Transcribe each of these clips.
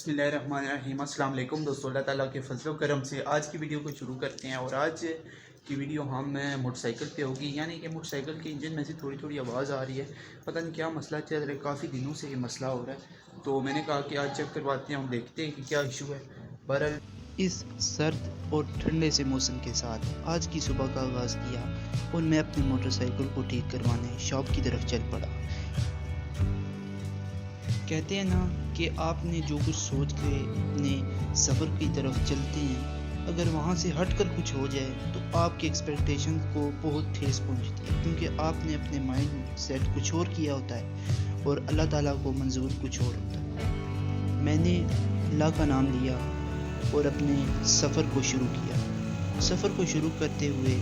बिस्मिल्लाहिर्रहमानिर्रहीम। अस्सलाम वालेकुम दोस्तों, अल्लाह ताला के फजल व करम से आज की वीडियो को शुरू करते हैं। और आज की वीडियो हम मोटरसाइकिल पे होगी, यानी कि मोटरसाइकिल के इंजन में से थोड़ी थोड़ी आवाज़ आ रही है। पता नहीं क्या मसला चल रहा है, काफ़ी दिनों से ये मसला हो रहा है। तो मैंने कहा कि आज चेक करवाते हैं और देखते हैं कि क्या इशू है। बहरहाल इस सर्द और ठंडे से मौसम के साथ आज की सुबह का आगाज़ किया और मैं अपनी मोटरसाइकिल को ठीक करवाने शॉप की तरफ चल पड़ा। कहते हैं ना कि आपने जो कुछ सोच के अपने सफ़र की तरफ चलते हैं, अगर वहाँ से हटकर कुछ हो जाए तो आपकी एक्सपेक्टेशन को बहुत ठेस पहुँचती है, क्योंकि आपने अपने माइंड सेट कुछ और किया होता है और अल्लाह ताला को मंजूर कुछ और होता है। मैंने अल्लाह का नाम लिया और अपने सफ़र को शुरू किया। सफ़र को शुरू करते हुए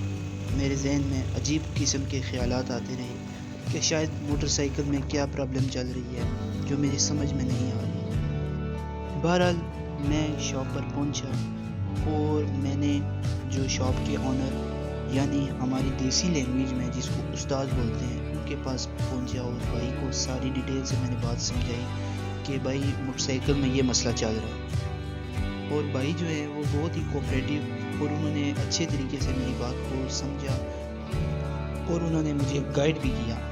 मेरे जहन में अजीब किस्म के ख़यालात आते रहे कि शायद मोटरसाइकिल में क्या प्रॉब्लम चल रही है जो मेरी समझ में नहीं आ रही। बहरहाल मैं शॉप पर पहुंचा और मैंने जो शॉप के ऑनर यानी हमारी देसी लैंग्वेज में जिसको उस्ताद बोलते हैं, उनके पास पहुंचा और भाई को सारी डिटेल से मैंने बात समझाई कि भाई मोटरसाइकिल में ये मसला चल रहा है। और भाई जो है वो बहुत ही कोऑपरेटिव और उन्होंने अच्छे तरीके से मेरी बात को समझा और उन्होंने मुझे गाइड भी किया।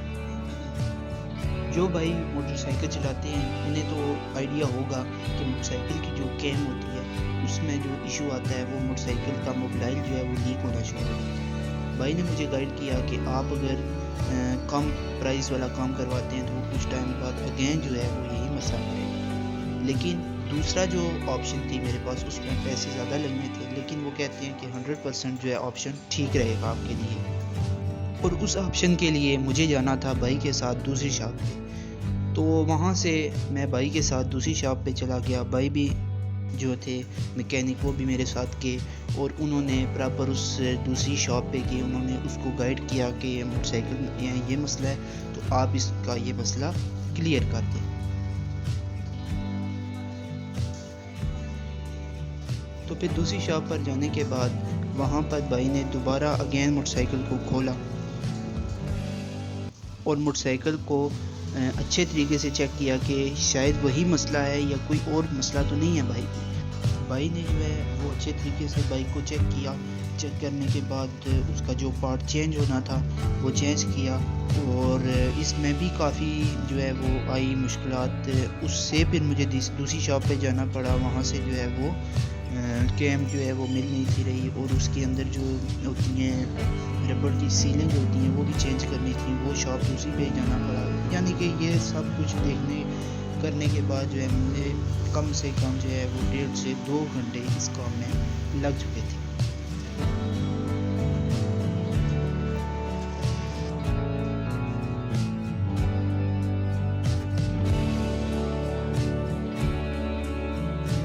जो भाई मोटरसाइकिल चलाते हैं उन्हें तो आइडिया होगा कि मोटरसाइकिल की जो कैम होती है उसमें जो इशू आता है वो मोटरसाइकिल का मोबाइल जो है वो लीक होना शुरू हो जाता है। भाई ने मुझे गाइड किया कि आप अगर कम प्राइस वाला काम करवाते हैं तो कुछ टाइम बाद अगेन जो है वो यही मसला आएगा। लेकिन दूसरा जो ऑप्शन थी मेरे पास, उसमें पैसे ज़्यादा लगने थे, लेकिन वो कहते हैं कि 100% जो है ऑप्शन ठीक रहेगा आपके लिए। और उस ऑप्शन के लिए मुझे जाना था भाई के साथ दूसरी शॉप पे। तो वहाँ से मैं भाई के साथ दूसरी शॉप पे चला गया। भाई भी जो थे मैकेनिक वो भी मेरे साथ के और उन्होंने प्रॉपर उस दूसरी शॉप पे की। उन्होंने उसको गाइड किया कि मोटरसाइकिल में ये मसला है तो आप इसका ये मसला क्लियर कर दें। तो फिर दूसरी शॉप पर जाने के बाद वहाँ पर भाई ने दोबारा अगेन मोटरसाइकिल को खोला और मोटरसाइकिल को अच्छे तरीके से चेक किया कि शायद वही मसला है या कोई और मसला तो नहीं है। भाई ने जो है वो अच्छे तरीके से बाइक को चेक किया। चेक करने के बाद उसका जो पार्ट चेंज होना था वो चेंज किया और इसमें भी काफ़ी जो है वो आई मुश्किलात। उससे फिर मुझे दूसरी शॉप पे जाना पड़ा। वहाँ से जो है वो कैम जो है वो मिल नहीं थी रही और उसके अंदर जो होती हैं रबड़ की सीलें जो होती हैं वो भी चेंज करनी थी। वो शॉप दूसरी पे जाना पड़ा। यानी कि ये सब कुछ करने के बाद जो है मुझे कम से कम जो है वो 1.5 से 2 घंटे इस काम में लग चुके थे।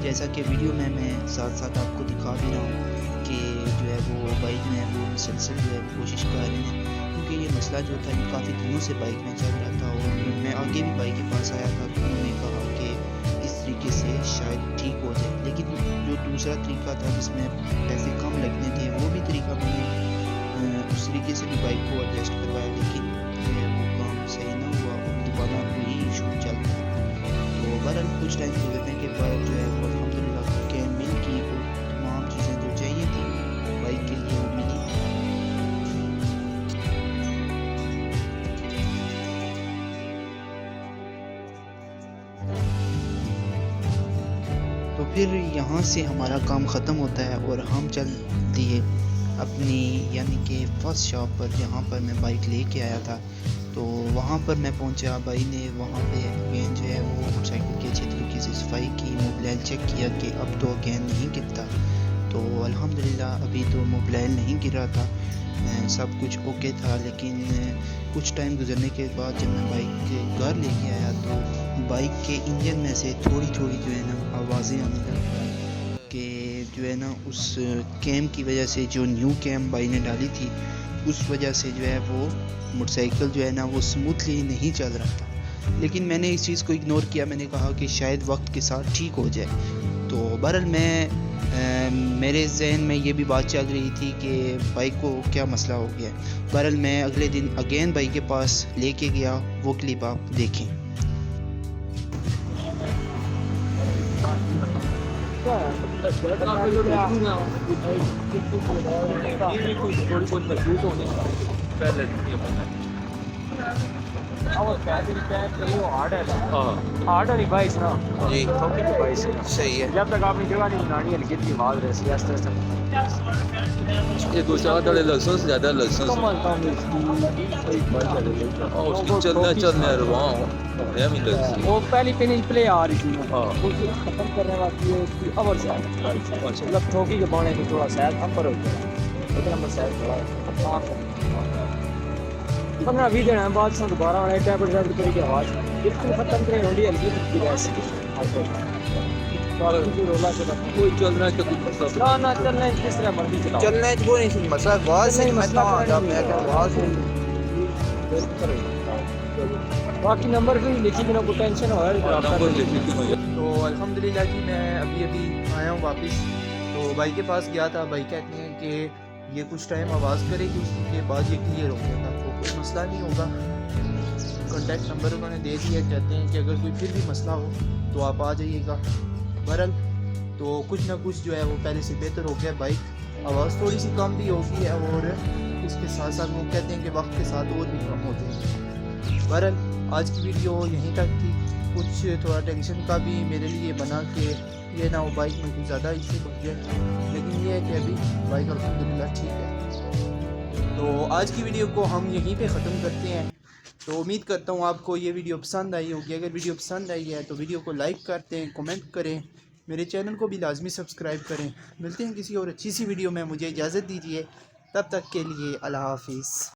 जैसा कि वीडियो में मैं साथ साथ आपको दिखा भी रहा हूँ कि जो है वो बाइक में वो मुसलसल जो है कोशिश कर रहे हैं, क्योंकि ये मसला जो था ये काफ़ी दिनों से बाइक में चल रहा था। और मैं आगे भी बाइक के पास आया था तो उन्होंने कहा कि इस तरीके से शायद ठीक हो जाए, लेकिन जो दूसरा तरीका था जिसमें पैसे कम लगने थे वो भी तरीका मैंने उस तरीके से भी बाइक को एडजस्ट करवाया, लेकिन जो है वो काम सही ना हुआ और दोबारा वही इशू चल रहा। तो बहरहाल कुछ टाइम गुजरने के बाद जो है वो अल्हम्दुलिल्लाह कैम मिल की और तमाम चीज़ें जो चाहिए थी बाइक के लिए वो मिली। तो फिर यहाँ से हमारा काम ख़त्म होता है और हम चल दिए अपनी यानी कि फर्स्ट शॉप पर जहाँ पर मैं बाइक लेके आया था। तो वहाँ पर मैं पहुँचा। भाई ने वहाँ पे अगेन जो है वो मोटरसाइकिल की अच्छी तरीके से सफाई की, मोबाइल चेक किया कि अब तो अगेन नहीं गिरता। तो अल्हम्दुलिल्लाह अभी तो मोबाइल नहीं गिरा था, सब कुछ ओके था। लेकिन कुछ टाइम गुजरने के बाद जब मैं बाइक घर लेके आया तो बाइक के इंजन में से थोड़ी थोड़ी जो है ना आवाज़ें आने लगी कि जो है ना उस कैम की वजह से, जो न्यू कैम भाई ने डाली थी उस वजह से जो है वो मोटरसाइकिल जो है ना वो स्मूथली नहीं चल रहा था। लेकिन मैंने इस चीज़ को इग्नोर किया। मैंने कहा कि शायद वक्त के साथ ठीक हो जाए। तो बहरहाल मेरे जहन में ये भी बात चल रही थी कि बाइक को क्या मसला हो गया। बहरहाल मैं अगले दिन अगेन बाइक के पास लेके गया। वो क्लिप आप देखें। آرڈر ڈیوائس نا جی ٹھوکے ڈیوائس ہے. صحیح ہے. جب تک اپنی جگہ نہیں بنانی ہلکی کی آواز رہتی ہے اس طرح سے یہ دوسرا تھوڑے لہسن سے زیادہ لہسن کم از کم اور اس کی چلنا رواں ہے بھی لگتی وہ پہلی فنش پلے آ رہی تھی ہاں اس کو ختم کرنے والی ہے اس کی اوور سائڈ مطلب ٹھوکی کے بانے میں تھوڑا سائز اپر ہو گیا ایک نمبر سائز تھوڑا 15-20 دن بعد سے دوبارہ آنا ٹیبل ریڈ کری کی آواز بالکل ختم کریں ہونڈی ہلکی کی ویسے رولا چلا کوئی چل رہا ہے کہ کچھ مسئلہ نہ چلنا ہے کس طرح مرضی چلاؤ چلنے کو نہیں سی مسئلہ آواز سے مسئلہ آ جا میں کہ آواز باقی نمبر بھی لکھی بنا کوئی ٹینشن ہو نمبر لکھی تھی مجھے. تو الحمدللہ جی میں ابھی آیا ہوں واپس. تو بھائی کے پاس گیا تھا. بھائی کہتے ہیں کہ یہ کچھ ٹائم آواز کرے گی اس کے بعد یہ کلیئر ہو گیا تھا تو کوئی مسئلہ نہیں ہوگا. کانٹیکٹ نمبر انہوں نے دے دیا. کہتے ہیں کہ اگر کوئی پھر بھی مسئلہ ہو تو آپ آ جائیے گا. بہرحال تو کچھ نہ کچھ جو ہے وہ پہلے سے بہتر ہو گیا. بائک آواز تھوڑی سی کم بھی ہوگی ہے اور اس کے ساتھ ساتھ وہ کہتے ہیں کہ وقت کے ساتھ اور بھی کم ہو جائے گی. بہرحال آج کی ویڈیو یہیں تک تھی. کچھ تھوڑا ٹینشن کا بھی میرے لیے بنا کہ یہ نہ ہو بائک میں کچھ زیادہ ایشو بن جائے, لیکن یہ ہے کہ ابھی بائک الحمدللہ ٹھیک ہے. تو آج کی ویڈیو کو ہم یہیں پہ ختم کرتے ہیں. تو امید کرتا ہوں آپ کو یہ ویڈیو پسند آئی ہوگی. اگر ویڈیو پسند آئی ہے تو ویڈیو کو لائک کرتے ہیں, کومنٹ کریں, میرے چینل کو بھی لازمی سبسکرائب کریں. ملتے ہیں کسی اور اچھی سی ویڈیو میں. مجھے اجازت دیجیے, تب تک کے لیے اللہ حافظ.